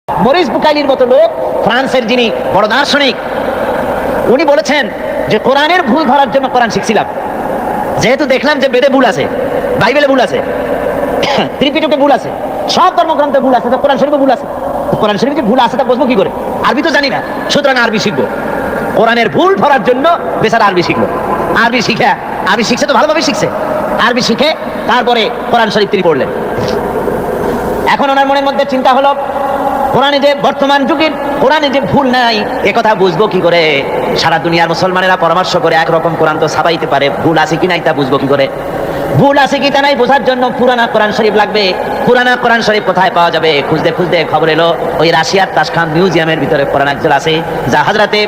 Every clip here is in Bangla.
মরিস বুকাইলির মতো লোক, ফ্রান্সের যিনি বড় দার্শনিক, উনি বলেছেন যে কোরআনের ভুল ধরার জন্য কোরআন শিখছিলাম। যেহেতু দেখলাম যে বেদে ভুল আছে, বাইবেলে ভুল আছে, ত্রিপিটকে ভুল আছে, সব ধর্মগ্রন্থে ভুল আছে, তো কোরআন শরীফে ভুল আছে। কোরআন শরীফে ভুল আছে তা বুঝবো কি করে? আরবি তো জানি না, সুতরাং আরবি শিখবো। কোরআনের ভুল ধরার জন্য বেচারা আরবি শিখলো। আরবি শিখছে তো ভালোভাবে শিখছে। আরবি শিখে তারপরে কোরআন শরীফ তিনি পড়লেন। এখন ওনার মনের মধ্যে চিন্তা হলো, কোরআনে যে বর্তমান যুগের কোরআনে যে ভুল নাই এ কথা বুঝবো কি করে? সারা দুনিয়ার মুসলমানেরা পরামর্শ করে একরকম কোরআন তো ছাপাইতে পারে, ভুল আছে কি নাই তা বুঝবো কি করে? ভুল আছে কি তা নাই বোঝার জন্য পুরানা কোরআন শরীফ লাগবে। পুরানা কোরআন শরীফ কোথায় পাওয়া যাবে? খুঁজতে খুঁজতে খবর এলো ওই রাশিয়ার তাশখান মিউজিয়ামের ভিতরে কোরআন একজন আছে, যা হযরতে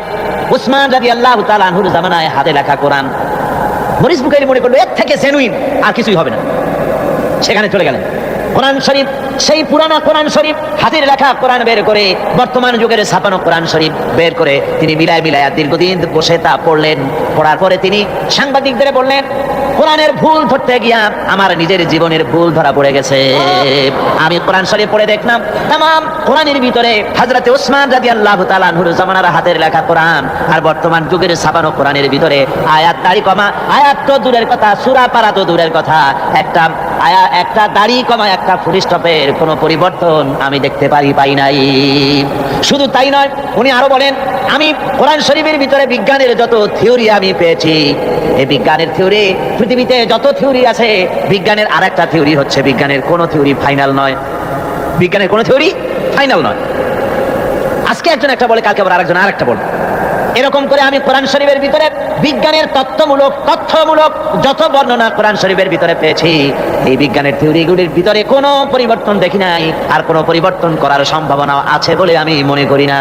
উসমান রাদিয়াল্লাহু তাআলা আনহুর জামানায় হাতে লেখা কোরআন। মরিস বুখারী মনে করলো এর থেকে জেনুইন আর কিছুই হবে না। সেখানে চলে গেলেন। কোরআন শরীফ, সেই পুরানা কোরআন শরীফ, হাতের লেখা কোরআন বের করে, বর্তমান যুগের ছাপানো কোরআন শরীফ বের করে তিনি মিলায় দীর্ঘদিন বসে তা পড়লেন। পড়ার পরে তিনি সাংবাদিকদের বললেন, কোরআনের ভুল ধরতে গিয়া আমার নিজের জীবনের ভুল ধরা পড়ে গেছে। আমি কোরআন শরীফ পড়ে দেখলাম তামাম কোরআনের ভিতরে হযরতে উসমান রাদিয়াল্লাহু তাআলা আনহুর জামানার হাতের লেখা কোরআন আর বর্তমান যুগের ছাপানো কোরআনের ভিতরে আয়াত দাড়ি কমা, আয়াত তো দূরের কথা, সূরা পারা তো দূরের কথা, একটা দাড়ি কমা একটা ফুল স্টপের কোনো পরিবর্তন আমি দেখতে পাই নাই। শুধু তাই নয়, উনি আরো বলেন, আমি কোরআন শরীফের ভিতরে বিজ্ঞানের যত থিওরি আমি পেয়েছি, এই বিজ্ঞানের থিওরি, পৃথিবীতে যত থিওরি আছে, বিজ্ঞানের আরেকটা থিওরি হচ্ছে বিজ্ঞানের কোনো থিওরি ফাইনাল নয়। বিজ্ঞানের কোনো থিওরি ফাইনাল নয়। আজকে একজন একটা বলে, কালকে আবার আরেকজন আরেকটা বলে। এরকম করে আমি কোরআন শরীফের ভিতরে বিজ্ঞানের তথ্যমূলক যত বর্ণনা কোরআন শরীফের ভিতরে পেয়েছি, এই বিজ্ঞানের থিওরিগুলির ভিতরে কোনো পরিবর্তন দেখি নাই, আর কোনো পরিবর্তন করার সম্ভাবনা আছে বলে আমি মনে করি না।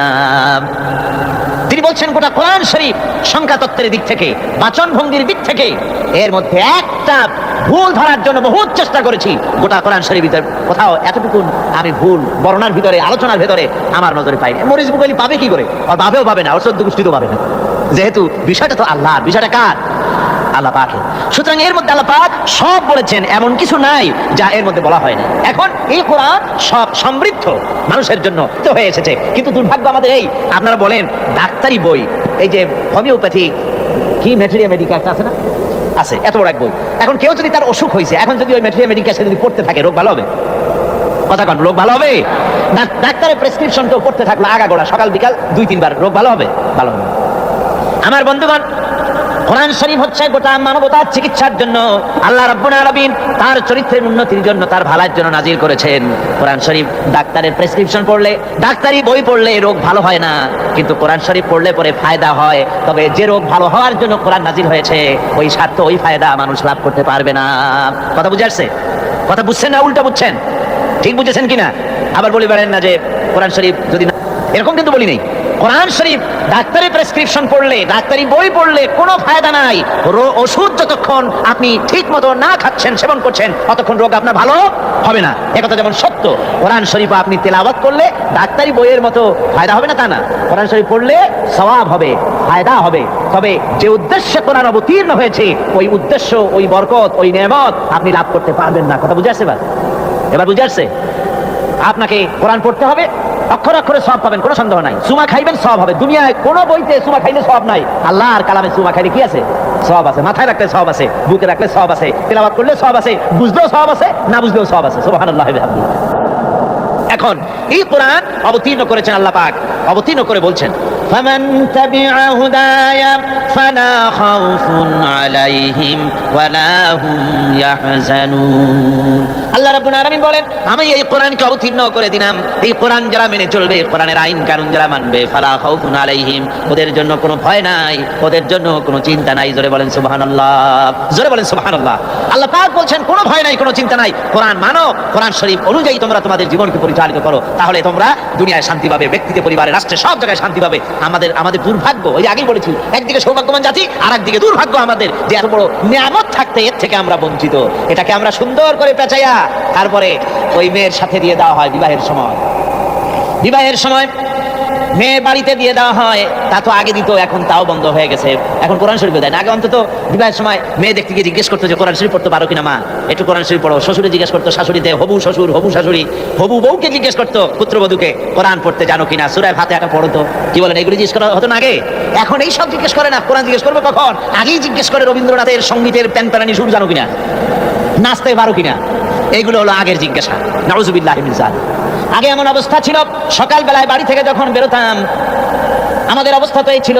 তিনি বলছেন গোটা কোরআন শরীফ সংখ্যা তত্ত্বের দিক থেকে, বাচন ভঙ্গির দিক থেকে, এর মধ্যে একটা ভুল ধরার জন্য বহুত চেষ্টা করেছি। গোটা কোরআন শরীফের ভিতরে কোথাও এতটুকু আমি ভুল বর্ণনার ভিতরে, আলোচনার ভিতরে আমার নজরে পাই। মরিস বুখারী পাবে কি করে? আর ভাবেও পাবে না, ওর চোদ্দ গোষ্ঠী তো পাবে না, যেহেতু বিষয়টা তো আল্লাহর, বিষয়টা কার? আল্লাহ পাকের। সুতরাং এর মধ্যে আল্লাহ পাক সব বলেছেন, এমন কিছু নাই যা এর মধ্যে বলা হয়নি। এখন এই কোরআন সব সমৃদ্ধ মানুষের জন্য তো হয়ে এসেছে, কিন্তু দুর্ভাগ্য আমাদের এই, আপনারা বলেন ডাক্তারি বই, এই যে হোমিওপ্যাথি কি ম্যাটেরিয়া মেডিকা একটা আছে না, আছে এত বড় এক বই। এখন কেউ যদি তার অসুখ হয়েছে, এখন যদি ওই ম্যাটেরিয়া মেডিকা সে যদি পড়তে থাকে, রোগ ভালো হবে? কথা কন, রোগ ভালো হবে? ডাক্তারের প্রেসক্রিপশন কেউ পড়তে থাকলো আগাগোড়া সকাল বিকাল 2-3 বার, রোগ ভালো হবে? ভালো হবে। আমার বন্ধুগণ, কোরআন শরীফ হচ্ছে গোটা মানবতার চিকিৎসার জন্য আল্লাহ রাব্বুল আলামিন তার চরিত্রের উন্নতির জন্য, তার ভালোর জন্য নাজিল করেছেন কোরআন শরীফ। ডাক্তারের প্রেসক্রিপশন পড়লে, ডাক্তারি বই পড়লে রোগ ভালো হয় না, কিন্তু কোরআন শরীফ পড়লে পরে ফায়দা হয়। তবে যে রোগ ভালো হওয়ার জন্য কোরআন নাজিল হয়েছে, ওই স্বার্থ, ওই ফায়দা মানুষ লাভ করতে পারবে না। কথা বুঝে আসছে? কথা বুঝছেন না উল্টা বুঝছেন? ঠিক বুঝেছেন কিনা? আবার বলি পারেন না যে কোরআন শরীফ যদি না, এরকম কিন্তু বলি নেই। কোরআন শরীফ ডাক্তারি প্রেসক্রিপশন পড়লে, ডাক্তারি বই পড়লে কোনো ফায়দা নাই। ওষুধ যতক্ষণ আপনি ঠিক মতো না খাচ্ছেন, সেবন করছেন, ততক্ষণ রোগ আপনার ভালো হবে না। একথা যেমন সত্য, কোরআন শরীফ আপনি তেলাওয়াত করলে ডাক্তারি বইয়ের মতো ফায়দা হবে না তা না। কোরআন শরীফ পড়লে সওয়াব হবে, ফায়দা হবে। তবে যে উদ্দেশ্যে কোরআন অবতীর্ণ হয়েছে, ওই উদ্দেশ্য, ওই বরকত, ওই নেয়ামত আপনি লাভ করতে পারবেন না। কথা বুঝে আসছে? এবার বুঝে আসছে? আপনাকে কোরআন পড়তে হবে, অক্ষরে অক্ষরে সওয়াব পাবেন, কোনো সন্দেহ নাই। সুমা খাইবেন, সওয়াব হবে। দুনিয়ায় কোনো বইতে সুমা খাইলে সওয়াব নাই, আল্লাহর কালামে সুমা খাইলে কি আছে? সওয়াব আছে। মাথায় রাখলে সওয়াব আছে, বুকে রাখলে সওয়াব আছে, তেলাওয়াত করলে সওয়াব আছে, বুঝলেও সওয়াব আছে, না বুঝলেও সওয়াব আছে। সুবহানাল্লাহি ওয়া বিহামদিহি। এখন এই কোরআন অবতীর্ণ করেছেন আল্লাহ পাক, অবতীর্ণ করে বলছেন, ফামান তাবিআ হুদায়া ফালা খাউফুন আলাইহিম ওয়ালা হুম ইয়াহজানুন। আল্লাহ রাব্বুল আলামিন বলেন, আমি এই কোরআনকে অবতীর্ণ করে দিলাম, এই কোরআন যারা মেনে চলবে, কোরআনের আইন কানুন যারা মানবে, ফালা খাউফুন আলাইহিম, ওদের জন্য কোনো ভয় নাই, ওদের জন্য কোনো চিন্তা নাই। জোরে বলেন সুবহানাল্লাহ, জোরে বলেন সুবহানাল্লাহ। আল্লাহ পাক বলছেন কোনো ভয় নাই, কোনো চিন্তা নাই। কোরআন মানো, কোরআন শরীফ অনুযায়ী তোমরা তোমাদের জীবনকে পরিচালিত করো, তাহলে তোমরা দুনিয়ায় শান্তি পাবে, ব্যক্তিতে, পরিবারে, রাষ্ট্রে, সব জায়গায় শান্তি পাবে। আমাদের দুর্ভাগ্য, ওই আগেই বলেছি, একদিকে সৌভাগ্যবান জাতি, আর একদিকে দুর্ভাগ্য আমাদের, যে এত বড় নিয়ামত থাকতে এর থেকে আমরা বঞ্চিত। এটাকে আমরা সুন্দর করে পেঁচাইয়া তারপরে ওই মেয়ের সাথে দিয়ে দেওয়া হয় বিবাহের সময়। বিবাহের সময় মেয়ে বাড়িতে দিয়ে দেওয়া হয়, তা তো আগে দিত, এখন তাও বন্ধ হয়ে গেছে। এখন কোরআন শরীফ দেয় না। আগে অন্তত বিবাহের সময় মেয়ে দেখতে গিয়ে জিজ্ঞেস করতো যে কোরআন শরীফ পড়তে পারো কিনা মা, একটু কোরআন শরীফ পড়ো। শ্বশুরে জিজ্ঞেস করতো, শাশুড়িতে, হবু শ্বশুর, হবু শাশুড়ি, হবু বউকে জিজ্ঞেস করতো পুত্রবধূকে কোরআন পড়তে জানো কিনা, সূরা ফাতিহা পড়ো তো, কি বলেন, এগুলি জিজ্ঞেস করা হতো না আগে। এখন এই সব জিজ্ঞেস করে না, কোরআন জিজ্ঞেস করবে কখন? আগেই জিজ্ঞেস করে রবীন্দ্রনাথের সঙ্গীতের প্যানপ্যানানি সুর জানো কিনা, নাচতে পারো কিনা। এইগুলো হলো আগের জিজ্ঞাসা। নাউযুবিল্লাহি মিন যালিক। আগে এমন অবস্থা ছিল, সকাল বেলায় বাড়ি থেকে যখন বেরোতাম, আমাদের অবস্থা তো এই ছিল,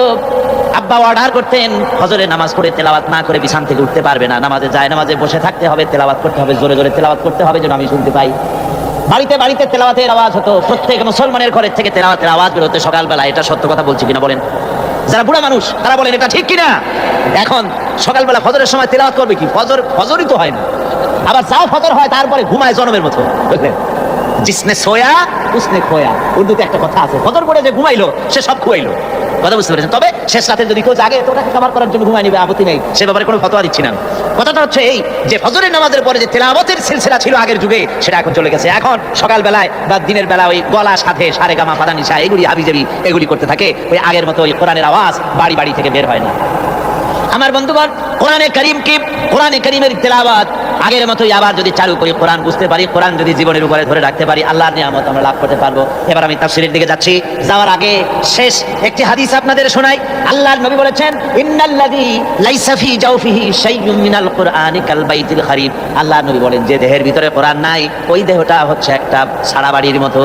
আব্বা অর্ডার করতেন ফজরের নামাজ পড়ে তেলাওয়াত না করে বিছানা থেকে উঠতে পারবে না, নামাজে যায়, নামাজে বসে থাকতে হবে, তেলাওয়াত করতে হবে, জোরে জোরে তেলাওয়াত করতে হবে যেন আমি শুনতে পাই। বাড়িতে বাড়িতে তেলাওয়াতের আওয়াজ হতো, প্রত্যেক মুসলমানের ঘরের থেকে তেলাওয়াতের আওয়াজ বেরোতে সকালবেলা। এটা সত্য কথা বলছি কিনা বলেন? যারা বুড়া মানুষ তারা বলেন এটা ঠিক কিনা। এখন সকালবেলা ফজরের সময় তেলাওয়াত করবে কি? ফজরই তো হয় না। আবার যাও ফজর হয় তারপরে ঘুমায় জনমের মতো, বুঝলেন? জিসনে সোয়া উসনে খোয়া, উর্দুতে একটা কথা আছে, ফজর পড়ে যে ঘুমাইলো সে সব খুয়াইলো। কথা বুঝতে পেরেছেন? তবে শেষ রাতে যদি কেউ জাগে তো ওটাকে কভার করার জন্য ঘুমাই নিবে, আপত্তি নেই, সে ব্যাপারে কোনো ফতোয়া দিচ্ছি না। কথাটা হচ্ছে এই যে ফজরের নামাজের পরে যে তেলাওয়াতের সিলসিলা ছিল আগের যুগে, সেটা এখন চলে গেছে। এখন সকাল বেলায় বা দিনের বেলা ওই গলা সাথে সারে গামা পাদা নিশা এগুলি হাবিজাবি এগুলি করতে থাকে। ওই আগের মতো ওই কোরআনের আওয়াজ বাড়ি বাড়ি থেকে বের হয় না। আমার বন্ধুগণ, কোরআনে কারীম কি, কোরআনে কারীমের তেলাওয়াত আগের মতোই আবার যদি চালু করি, কোরআন বুঝতে পারি, কোরআন যদি জীবনের উপরে ধরে রাখতে পারি, আল্লাহর নিয়ামত আমরা লাভ করতে পারবো। এবার আমি তাফসীরের দিকে যাচ্ছি। যাওয়ার আগে শেষ একটি হাদিস আপনাদের শোনাই। আল্লাহর নবী বলেছেন, ইন্নাল্লাযী লাইসা ফী জাওফিহি শাইউম মিনাল কুরআনি কাল বাইতিল খারিব। আল্লাহর নবী বলেন, যে দেহের ভিতরে কোরআন নাই, ওই দেহটা হচ্ছে একটা সারা বাড়ির মতো।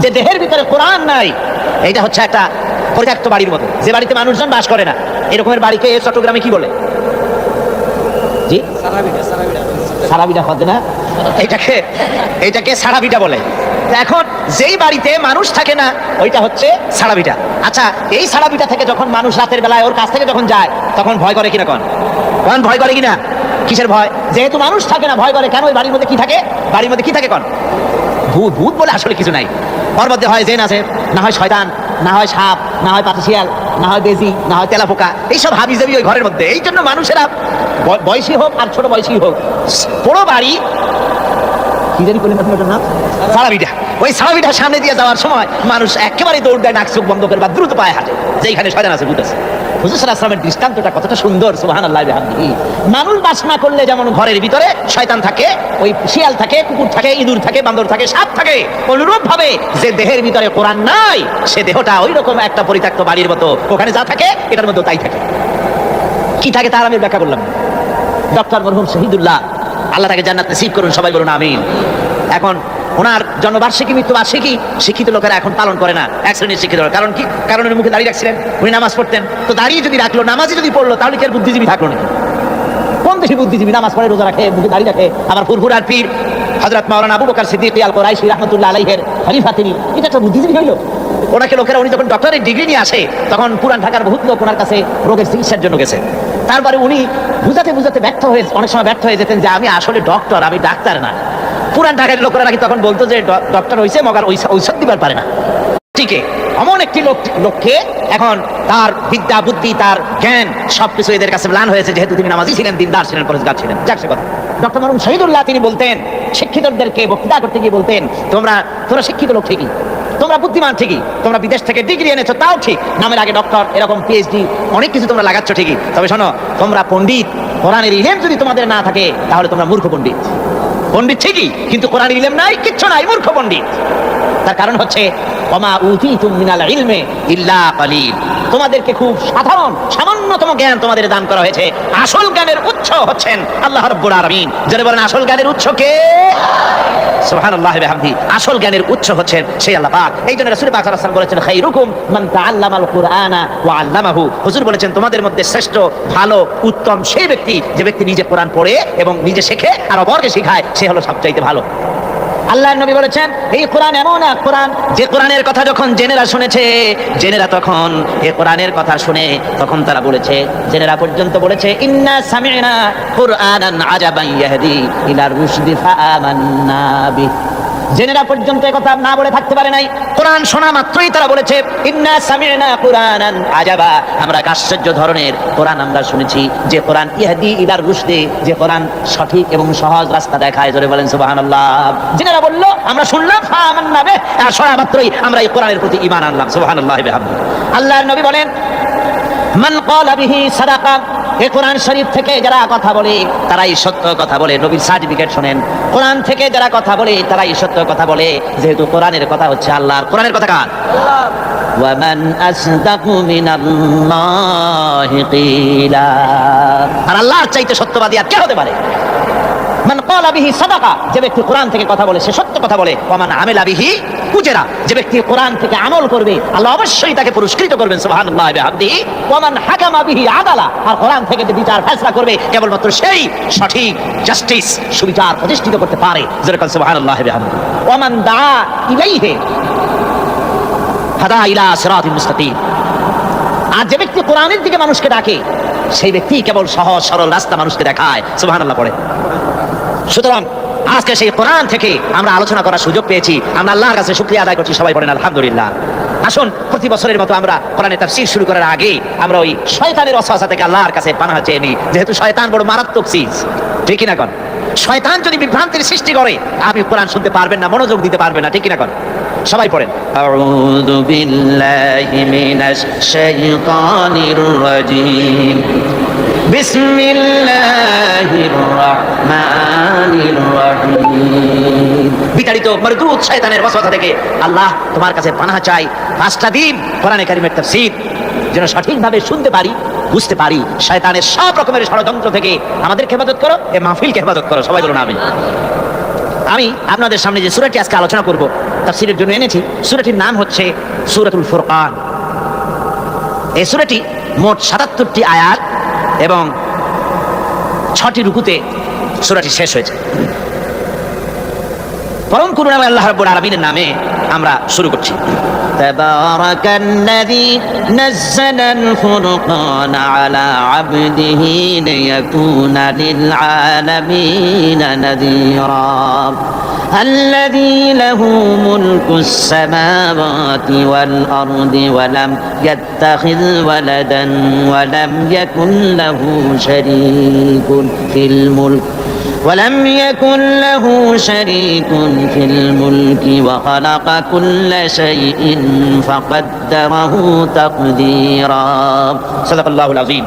যে দেহের ভিতরে কোরআন নাই, এইটা হচ্ছে একটা পরিত্যক্ত বাড়ির মতো, যে বাড়িতে মানুষজন বাস করে না। এরকমের বাড়িকে চট্টগ্রামে কি বলে? জি, সারাবিটা হবে না, এটাকে সারাবিটা বলে। এখন যেই বাড়িতে মানুষ থাকে না ওইটা হচ্ছে সারাবিটা। আচ্ছা, এই সারাবিটা থেকে যখন মানুষ রাতের বেলায় ওর কাছ থেকে যখন যায়, তখন ভয় করে কিনা? কোন ভয় করে কিনা? কিসের ভয়? যেহেতু মানুষ থাকে না, ভয় করে কেন? ওই বাড়ির মধ্যে কি থাকে? বাড়ির মধ্যে কি থাকে? ভূত। ভূত বলে আসলে কিছু নাই। ওর মধ্যে হয় জেন আছে, না হয় শয়তান, না হয় সাপ, না হয় পাতিশিয়াল, না হয় বেজি, না হয় তেলাপোকা, এইসব হাবিজাবি ওই ঘরের মধ্যে। এই জন্য মানুষেরা বয়সী হোক আর ছোট বয়সী হোক, পুরো বাড়ি কি জানি করলেন আপনার নাম, সারাবিটা, ওই সারাবিটার সামনে দিয়ে যাওয়ার সময় মানুষ একেবারে দৌড় দেয়, নাক চোখ বন্ধ করে, বা দ্রুত পায়ে হাঁটে, যেখানে শয়তান আছে, ভূত আছে। হুজুর সাল্লাল্লাহু আলাইহি ওয়াসাল্লামের দৃষ্টান্তটা কতটা সুন্দর, সুবহানাল্লাহি ওয়া বিহামদিহি। মানুষ বাস না করলে যেমন ঘরের ভিতরে শয়তান থাকে, ওই শিয়াল থাকে, কুকুর থাকে, ইঁদুর থাকে, বান্দর থাকে, সাপ থাকে, অনুরূপ ভাবে যে দেহের ভিতরে কোরআন নাই, সে দেহটা ওই রকম একটা পরিত্যক্ত বাড়ির মতো। ওখানে যা থাকে এটার মধ্যে তাই থাকে। কি থাকে তার আমি ব্যাখ্যা করলাম। ডক্টর মরহুম শহীদুল্লাহ, আল্লাহ তাকে জান্নাত নসিব করুন, সবাই বলুন আমিন। এখন ওনার জন্মবার্ষিকী, মৃত্যুবার্ষিকী শিক্ষিত লোকেরা এখন পালন করে না, এক শ্রেণীর শিক্ষিত লোক। কারণ কি? কারণ উনি মুখে দাঁড়িয়ে রাখছিলেন, উনি নামাজ পড়তেন। তো দাঁড়িয়ে যদি রাখলো, নামাজে যদি পড়লো, তাহলে কি আর বুদ্ধিজীবী থাকলো নাকি? কোন দেশি বুদ্ধিজীবী নামাজ পড়ে, রোজা রাখে, মুখে দাঁড়িয়ে রাখে, আবার ফুরফুরার পীর হযরত মাওলানা আবু বকর সিদ্দিক আল কুরাইশি রাহমাতুল্লাহ আলাইহির খলিফা তিনি, এটা একটা বুদ্ধিজীবী হইল? ওনাকে লোকেরা, উনি যখন ডক্টরের ডিগ্রি নিয়ে আসে, তখন পুরান ঢাকার বহুত লোক ওনার কাছে রোগের চিকিৎসার জন্য গেছে। তারপরে উনি বুঝাতে ব্যর্থ হয়ে, অনেক সময় ব্যর্থ হয়ে যেতেন যে আমি আসলে ডক্টর, আমি ডাক্তার না। পুরান ঢাকার লোকেরা নাকি তখন বলতো যে ডক্টর হয়েছে, মগার ঔষধ দিবার পারে না। ঠিক এমন একটি লোককে এখন তার বিদ্যা, বুদ্ধি, তার জ্ঞান সবকিছু এদের কাছে ম্লান হয়েছে, যেহেতু তিনি নামাজি ছিলেন, দিনদার ছিলেন, পরেশগার ছিলেন। যাক, সে কথা। ডক্টর মরহুম শহীদুল্লাহ তিনি বলতেন, শিক্ষিতদেরকে বক্তৃতা করতে গিয়ে বলতেন, তোমরা শিক্ষিত লোক ঠিকই, তোমরা বুদ্ধিমান ঠিকই, তোমরা বিদেশ থেকে ডিগ্রি এনেছো তাও ঠিক, নামের আগে ডক্টর, এরকম পিএইচডি, অনেক কিছু তোমরা লাগাচ্ছ ঠিকই, তবে শোনো, তোমরা পণ্ডিত, কোরআনের ইলম যদি তোমাদের না থাকে, তাহলে তোমরা মূর্খ পণ্ডিত। পণ্ডিত ঠিকই, কিন্তু কোরআনের ইলম নাই, কিচ্ছু নাই, মূর্খ পণ্ডিত। তার কারণ হচ্ছে ওমা উতিতুম মিনাল ইলমি ইল্লা কালিল, তোমাদেরকে খুব সামান্যতম জ্ঞান তোমাদের দান করা হয়েছে। আসল জ্ঞানের উৎস হচ্ছেন আল্লাহ রাব্বুল আলামিন। যারা বলেন আসল জ্ঞানের উৎস কে? সুবহানাল্লাহি ওয়া বিহামদিহি। আসল জ্ঞানের উৎস হচ্ছেন সেই আল্লাহ পাক। এই জন্য রাসূল পাক সাল্লাল্লাহু আলাইহি ওয়াসাল্লাম বলেছেন, খায়রুকুম মান তাআল্লামাল কুরআনা ওয়া আল্লামাহু। হুজুর বলেছেন, তোমাদের মধ্যে শ্রেষ্ঠ, ভালো, উত্তম সেই ব্যক্তি যে ব্যক্তি নিজে কোরআন পড়ে এবং নিজে শেখে আর অপরকে শেখায়, সে হলো সবচাইতে ভালো। আল্লাহর নবী বলেছেন, এই কোরআন এমন এক কোরআন, যে কোরআনের কথা যখন জেনেরা শুনেছে, জেনেরা তখন এই কোরআনের কথা শুনে তখন তারা বলেছে, জেনেরা পর্যন্ত বলেছে, ইন্না সামি'না কুরআনান আজাবান ইয়াহদি ইলা রুশদি ফাআমান্না বিহি। জেনেরা পর্যন্ত কথা না বলে থাকতে পারে নাই। কোরআন শোনা মাত্রই তারা বলেছে ইন্না সামি'না কুরআনান আজাবা, আমরা এক আশ্চর্য ধরনের কোরআন আমরা শুনেছি, যে কোরআন ইহদি ইলার রুশদি, যে কোরআন সঠিক এবং সহজ রাস্তা দেখায়। জোরে বলেন সুবহানাল্লাহ। জেনেরা বলল আমরা শুনলাম ফাআমান্না বিহি, আর শোনা মাত্রই আমরা এই কোরআনের প্রতি ঈমান আনলাম। সুবহানাল্লাহি বিহামদিহি। আল্লাহর নবী বলেন মান ক্বালা বিহি সাদাকা, এই কোরআন শরীফ থেকে যারা কথা বলে তারাই সত্য কথা বলে। নবীর সার্টিফিকেট শুনেন, কোরআন থেকে যারা কথা বলে তারাই সত্য কথা বলে, যেহেতু কোরআনের কথা হচ্ছে আল্লাহর। কোরআনের কথা কার? আল্লাহ। ওয়া মান আসদাকু মিনাল্লাহি কিলা, আর আল্লাহর চাইতে সত্যবাদী আর কে হতে পারে? মান ক্বালা বিহি সাদাকা, যে ব্যক্তি কোরআন থেকে কথা বলে সে সত্য কথা বলে। ওয়া মান আমিলা বিহি উজরা, যে ব্যক্তি কোরআন থেকে আমল করবে আল্লাহ অবশ্যই তাকে পুরস্কৃত করবেন। সুবহানাল্লাহি বিহামদিহি। ওয়া মান হাকামা বিহি আদালা, আর কোরআন থেকে যে বিচার ফয়সালা করবে কেবলমাত্র সেই সঠিক জাস্টিস সুবিচার প্রতিষ্ঠিত করতে পারে। যেরকম সুবহানাল্লাহি বিহামদিহি। ওয়া মান দাআ ইলাইহি হাদা ইলা সিরাতিল মুস্তাকিম, আর যে ব্যক্তি কোরআনের দিকে মানুষকে ডাকে সেই ব্যক্তি কেবল সহজ সরল রাস্তা মানুষকে দেখায়। সুবহানাল্লাহ পড়ে। সুতরাং আজকে সেই কোরআন থেকে আমরা আলোচনা করার সুযোগ পেয়েছি, আমরা আল্লাহর কাছে শুকরিয়া আদায় করছি। সবাই পড়েন আলহামদুলিল্লাহ। আসুন প্রতি বছরের মতো আমরা কোরআনের তাফসীর শুরু করার আগে আমরা ওই শয়তানের ওয়াসওয়াসা থেকে আল্লাহর কাছে পানাহ চেয়ে নিই, যেহেতু শয়তান বড় মারাত্মক চিজ। ঠিক কি না কোন? শয়তান যদি বিভ্রান্তির সৃষ্টি করে আপনি কোরআন শুনতে পারবেন না, মনোযোগ দিতে পারবেন না। ঠিক কি না কোন? সবাই পড়েন আউযু বিল্লাহি মিনাশ শাইতানির রাজীম বিসমিল্লাহির রহমানির রহিম। বিতাড়িত মরদুদ শয়তানের ওয়াসওয়াসা থেকে আল্লাহ তোমার কাছে পানাহ চাই। 5টা দিন কোরআনে কারীমের তাফসীর যেন সঠিকভাবে শুনতে পারি, বুঝতে পারি। শয়তানের সব রকমের ষড়যন্ত্র থেকে আমাদেরকে হেফাজত করো, এই মাহফিলকে হেফাজত করো। সবাই বলুন আমিন। আমি আপনাদের সামনে যে সূরাটি আজকে আলোচনা করব তাফসীরের জন্য এনেছি, সূরাটির নাম হচ্ছে সূরাতুল ফুরকান। এই সূরাটি মোট 77টি আয়াত এবং 6টি রুকুতে সূরাটি শেষ হয়েছে। পরম করুণাময় আল্লাহ রাব্বুল আলামিনের নামে আমরা শুরু করছি। তাবারাকাল্লাযী নাযালাল ফুরকানা আলা আবদিহি লিয়াকুনা লিল আলামিনা নাযীরা الذي له ملك السماوات والأرض ولم يتخذ ولدا ولم يكن له شريك في الملك وخلق كل شيء فقدره تقديرا صدق الله العظيم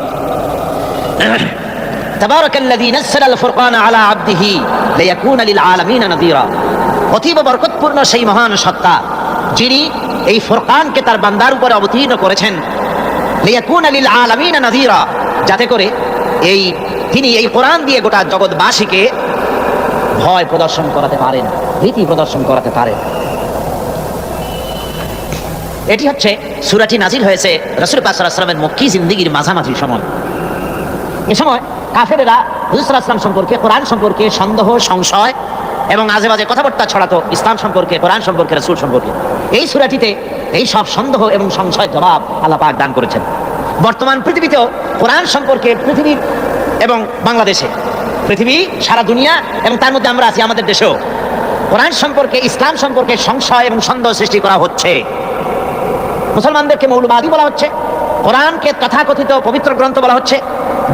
تبارك الذي نزل الفرقان على عبده ليكون للعالمين نذيرا। অতীব বরকতপূর্ণ সেই মহান সত্তা যিনি এই ফুরকানকে তার বান্দার উপরে অবতীর্ণ করেছেন, লিয়াকুনা লিল আলামিনা নাযীরা, যাতে করে তিনি এই কোরআন দিয়ে গোটা জগৎবাসীকে ভয় প্রদর্শন করাতে পারেন, ভীতি প্রদর্শন করাতে পারেন। এটি হচ্ছে সূরাটি নাযিল হয়েছে রাসূল পাক সাল্লাল্লাহু আলাইহি ওয়াসাল্লামের মক্কি জিন্দেগীর মাঝামাঝি সময়। এ সময় কাফেরেরা হুজুর সাল্লাল্লাহু আলাইহি ওয়াসাল্লাম সম্পর্কে, কোরআন সম্পর্কে সন্দেহ, সংশয় এবং আজে বাজে কথাবার্তা ছড়াতো ইসলাম সম্পর্কে, কোরআন সম্পর্কে, রাসূল সম্পর্কে। এই সূরাটিতে এই সব সন্দেহ এবং সংশয়ের জবাব আল্লাহ পাক দান করেছেন। বর্তমান পৃথিবীতেও কোরআন সম্পর্কে পৃথিবীর এবং বাংলাদেশে, পৃথিবী সারা দুনিয়া এবং তার মধ্যে আমরা আছি আমাদের দেশেও কোরআন সম্পর্কে, ইসলাম সম্পর্কে সংশয় এবং সন্দেহ সৃষ্টি করা হচ্ছে। মুসলমানদেরকে মৌলবাদী বলা হচ্ছে, কোরআনকে তথাকথিত পবিত্র গ্রন্থ বলা হচ্ছে,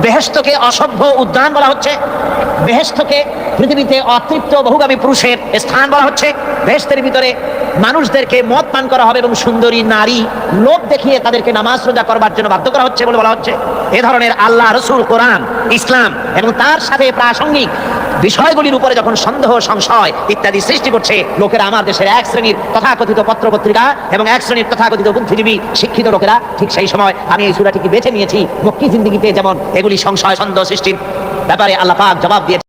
বেহেশতকে অসভ্য উদ্যান বলা হচ্ছে, বেহেশতকে পৃথিবীতে অতৃপ্ত বহুগামী পুরুষের স্থান বলা হচ্ছে, বেহেশতের ভিতরে মানুষদেরকে মদ পান করা হবে এবং সুন্দরী নারী লোভ দেখিয়ে তাদেরকে নামাজ রোজা করবার জন্য বাধ্য করা হচ্ছে বলে বলা হচ্ছে। এ ধরনের আল্লাহ, রসুল, কোরআন, ইসলাম এবং তার সাথে প্রাসঙ্গিক বিষয়গুলির উপরে যখন সন্দেহ, সংশয় ইত্যাদি সৃষ্টি করছে লোকেরা, আমার দেশের এক শ্রেণীর তথাকথিত পত্রপত্রিকা এবং এক শ্রেণীর তথাকথিত বুদ্ধিজীবী শিক্ষিত লোকেরা, ঠিক সেই সময় আমি এই সূরাটিকে বেছে নিয়েছি। মক্কি জিন্দেগীতে যেমন এগুলি সংশয়, সন্দেহ সৃষ্টির ব্যাপারে আল্লাহ পাক জবাব দিয়েছেন।